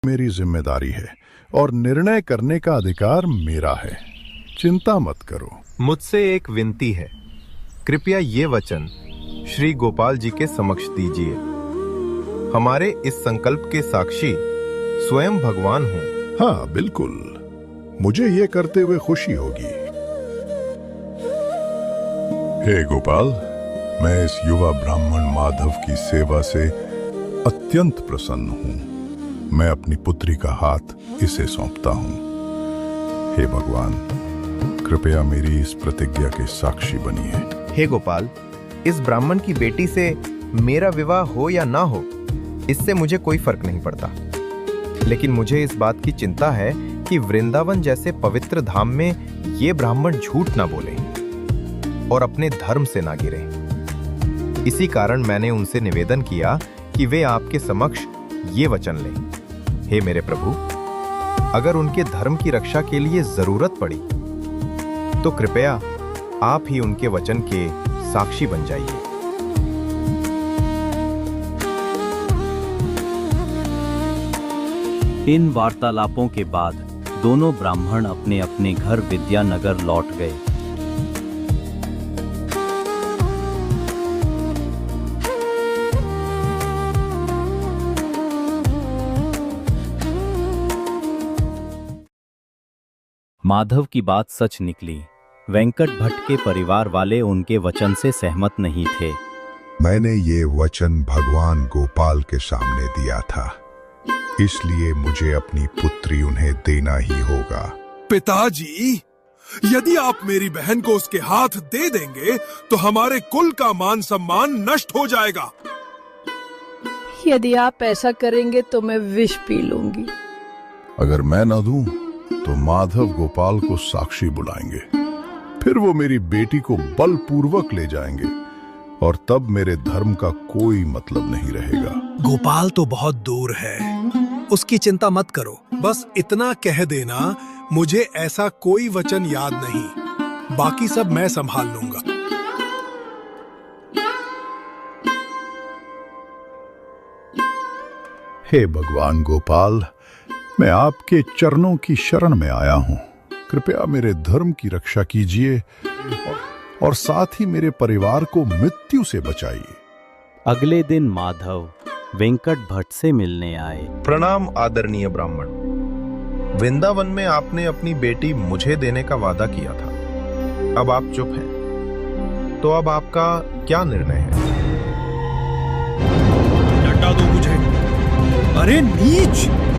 मेरी जिम्मेदारी है और निर्णय करने का अधिकार मेरा है। चिंता मत करो। मुझसे एक विनती है, कृपया ये वचन श्री गोपाल जी के समक्ष दीजिए। हमारे इस संकल्प के साक्षी स्वयं भगवान हों। हाँ बिल्कुल, मुझे ये करते हुए खुशी होगी। हे गोपाल, मैं इस युवा ब्राह्मण माधव की सेवा से अत्यंत प्रसन्न हूं। मैं अपनी पुत्री का हाथ इसे सौंपता हूं। हे भगवान, कृपया मेरी इस प्रतिज्ञा के साक्षी बनिए। हे गोपाल, इस ब्राह्मण की बेटी से मेरा विवाह हो या ना हो, इससे मुझे कोई फर्क नहीं पड़ता। लेकिन मुझे इस बात की चिंता है कि वृंदावन जैसे पवित्र धाम में ये ब्राह्मण झूठ ना बोले और अपने धर्म से ना गिरे। इसी कारण मैंने उनसे निवेदन किया कि वे आपके समक्ष ये वचन लें। हे मेरे प्रभु, अगर उनके धर्म की रक्षा के लिए जरूरत पड़ी तो कृपया आप ही उनके वचन के साक्षी बन जाइए। इन वार्तालापों के बाद दोनों ब्राह्मण अपने अपने घर विद्यानगर लौट गए। माधव की बात सच निकली। वेंकट भट्ट के परिवार वाले उनके वचन से सहमत नहीं थे। मैंने ये वचन भगवान गोपाल के सामने दिया था, इसलिए मुझे अपनी पुत्री उन्हें देना ही होगा। पिताजी, यदि आप मेरी बहन को उसके हाथ दे देंगे तो हमारे कुल का मान सम्मान नष्ट हो जाएगा। यदि आप ऐसा करेंगे तो मैं विष पी लूंगी। अगर मैं ना दूं तो माधव गोपाल को साक्षी बुलाएंगे, फिर वो मेरी बेटी को बलपूर्वक ले जाएंगे और तब मेरे धर्म का कोई मतलब नहीं रहेगा। गोपाल तो बहुत दूर है, उसकी चिंता मत करो। बस इतना कह देना, मुझे ऐसा कोई वचन याद नहीं, बाकी सब मैं संभाल लूंगा। हे भगवान गोपाल, मैं आपके चरणों की शरण में आया हूं। कृपया मेरे धर्म की रक्षा कीजिए और साथ ही मेरे परिवार को मृत्यु से बचाइए। अगले दिन माधव वेंकट भट्ट से मिलने आए। प्रणाम आदरणीय ब्राह्मण, वृंदावन में आपने अपनी बेटी मुझे देने का वादा किया था। अब आप चुप हैं, तो अब आपका क्या निर्णय है? डंडा दो मुझे। अरे नीच!